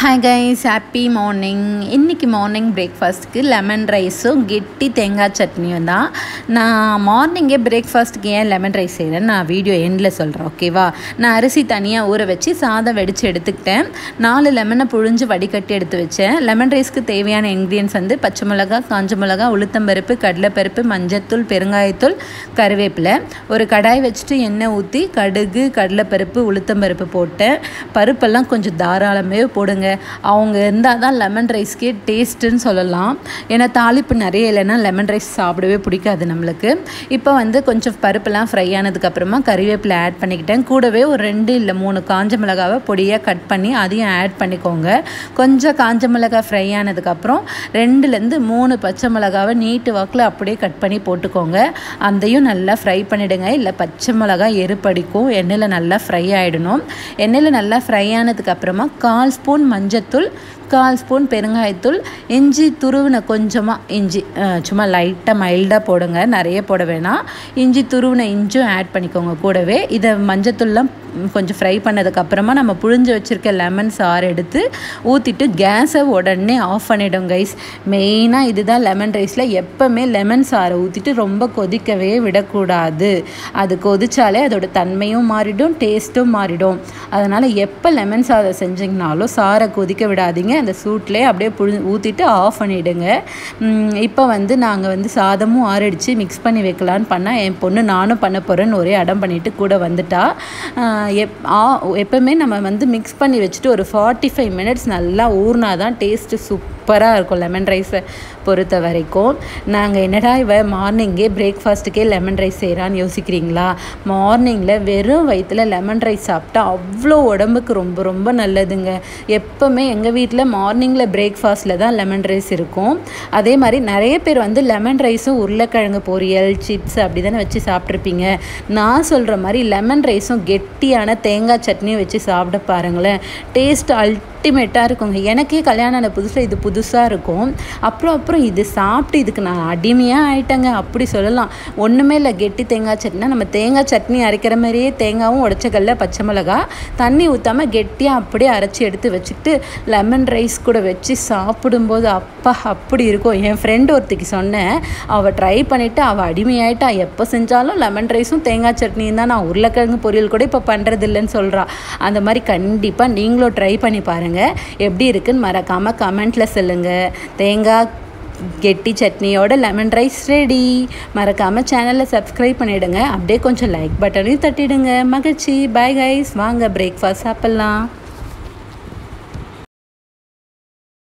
Hi guys, happy morning. இன்னைக்கு morning பிரேக்ஃபாஸ்ட்டுக்கு lemon ரைஸும் கெட்டி தேங்காய் சட்னியும் தான். நான் மார்னிங்கே பிரேக்ஃபாஸ்ட்டுக்கு ஏன் லெமன் ரைஸ் செய்கிறேன்னு நான் வீடியோ எண்டில் சொல்கிறேன், ஓகேவா? நான் அரிசி தனியாக ஊற வச்சு சாதம் வெடித்து எடுத்துக்கிட்டேன். 4 லெமனை புழிஞ்சு வடிகட்டி எடுத்து வச்சேன். லெமன் ரைஸ்க்கு தேவையான இன்க்ரீடியன்ஸ் வந்து பச்சை மிளகா, காஞ்ச மிளகா, உளுத்தம்பருப்பு, கடலைப்பருப்பு, மஞ்சத்தூள், பெருங்காயத்தூள், கருவேப்பிலை. ஒரு கடாய் வச்சுட்டு எண்ணெய் ஊற்றி கடுகு, கடலைப்பருப்பு, உளுத்தம்பருப்பு போட்டேன். பருப்பெல்லாம் கொஞ்சம் தாராளமே போடுங்க. அவங்க இருந்தால் தான் லெமன் ரைஸ்க்கே டேஸ்ட்டுன்னு சொல்லலாம். ஏன்னா தாளிப்பு நிறைய இல்லைன்னா லெமன் ரைஸ் சாப்பிடவே பிடிக்காது நம்மளுக்கு. இப்போ வந்து கொஞ்சம் பருப்பெல்லாம் ஃப்ரை ஆனதுக்கப்புறமா கறிவேப்பிலை ஆட் பண்ணிக்கிட்டேன். கூடவே ஒரு 2 இல்லை 3 காஞ்ச மிளகாவை பொடியாக கட் பண்ணி அதையும் ஆட் பண்ணிக்கோங்க. கொஞ்சம் காஞ்ச மிளகாய் ஃப்ரை ஆனதுக்கப்புறம் 2லேருந்து 3 பச்சை மிளகாவை நீட்டு வாக்கில் அப்படியே கட் பண்ணி போட்டுக்கோங்க. அதையும் நல்லா ஃப்ரை பண்ணிவிடுங்க, இல்லை பச்சை மிளகாய் எரிப்படிக்கும். எண்ணெயில் நல்லா ஃப்ரை ஆகிடணும். எண்ணெயில் நல்லா ஃப்ரை ஆனதுக்கப்புறமா 1/4 ஸ்பூன் மஞ்சத்தூள், 1/4 ஸ்பூன் பெருங்காயத்தூள், இஞ்சி துருவின கொஞ்சமாக இஞ்சி, சும்மா லைட்டாக மைல்டாக போடுங்க, நிறைய போட வேணாம். இஞ்சி துருவின இஞ்சும் ஆட் பண்ணிக்கோங்க கூடவே. இதை மஞ்சத்தூள்லாம் கொஞ்சம் ஃப்ரை பண்ணதுக்கப்புறமா நம்ம புழிஞ்சு வச்சுருக்க லெமன் சாறு எடுத்து ஊற்றிட்டு கேஸை உடனே ஆஃப் பண்ணிவிடும் கைஸ். மெயினாக இதுதான் லெமன் ரைஸில். எப்போவுமே லெமன் சாறை ஊற்றிட்டு ரொம்ப கொதிக்கவே விடக்கூடாது. அது கொதிச்சாலே அதோட தன்மையும் மாறிடும், டேஸ்ட்டும் மாறிடும். அதனால் எப்போ லெமன் சாதம் செஞ்சிங்கனாலும் சாரை கொதிக்க விடாதீங்க. அந்த சூட்லேயே அப்படியே ஊற்றிட்டு ஆஃப் பண்ணிவிடுங்க. இப்போ வந்து நாங்கள் சாதமும் ஆறிடுச்சு, மிக்ஸ் பண்ணி வைக்கலான்னு பண்ணால் என் பொண்ணு நானும் பண்ண போகிறேன்னு ஒரே அடம் பண்ணிவிட்டு கூட வந்துட்டா. எப்போவுமே நம்ம மிக்ஸ் பண்ணி வச்சுட்டு ஒரு 45 மினிட்ஸ் நல்லா ஊறினா தான் டேஸ்ட்டு சூப்பராக இருக்கும் லெமன் ரைஸை பொறுத்த வரைக்கும். நாங்கள் என்னடா மார்னிங்கே பிரேக்ஃபாஸ்ட்டுக்கே லெமன் ரைஸ் செய்கிறான்னு யோசிக்கிறீங்களா? மார்னிங்கில் வெறும் வயிற்றில் லெமன் ரைஸ் சாப்பிட்டா அவ்வளோ உடம்புக்கு ரொம்ப ரொம்ப நல்லதுங்க. எப்போவுமே எங்கள் வீட்டில் மார்னிங்கில் பிரேக்ஃபாஸ்ட்டில் தான் லெமன் ரைஸ் இருக்கும். அதே மாதிரி நிறைய பேர் லெமன் ரைஸும் உருளைக்கிழங்கு பொரியல், சிப்ஸ் அப்படி தானே வச்சு சாப்பிட்ருப்பீங்க. நான் சொல்கிற மாதிரி லெமன் ரைஸும் கெட்டியான தேங்காய் சட்னியும் வச்சு சாப்பிட பாருங்களேன். டேஸ்ட் அல்டிமேட்டாக இருக்குங்க. எனக்கே கல்யாணம் ஆன புதுசில் இது புதுசாக இருக்கும். அப்புறம் இது சாப்பிட்டு இதுக்கு நான் அடிமையாக ஆகிட்டேங்க அப்படி சொல்லலாம். ஒன்றுமே இல்லை, கெட்டி தேங்காய் சட்னினா நம்ம தேங்காய் சட்னி அரைக்கிற மாதிரியே தேங்காவும் உடச்சக்கல்ல, பச்சை மிளகா, தண்ணி ஊற்றாமல் கெட்டியாக அப்படியே அரைச்சி எடுத்து வச்சுக்கிட்டு லெமன் ரைஸ் கூட வச்சு சாப்பிடும்போது அப்பா அப்படி இருக்கும். என் ஃப்ரெண்டு ஒருத்திக்கு சொன்னேன், அவள் ட்ரை பண்ணிவிட்டு அவள் அடிமையாயிட்டா. எப்போ செஞ்சாலும் லெமன் ரைஸும் தேங்காய் சட்னியும் தான், நான் உருளைக்கிழங்கு பொரியல் கூட இப்போ பண்ணுறது இல்லைன்னு சொல்கிறா. அந்த மாதிரி கண்டிப்பாக நீங்களும் ட்ரை பண்ணி பாருங்கள். எப்படி இருக்குன்னு மறக்காமல் கமெண்ட்டில் சொல்லுங்கள். தேங்காய் கெட்டி சட்னியோட லெமன் ரைஸ் ரெடி. மறக்காமல் சேனலை சப்ஸ்கிரைப் பண்ணிவிடுங்க. அப்படியே கொஞ்சம் லைக் பட்டனையும் தட்டிடுங்க. மகிழ்ச்சி. பாய் கைஸ், வாங்க பிரேக்ஃபாஸ்ட் சாப்பிட்லாம்.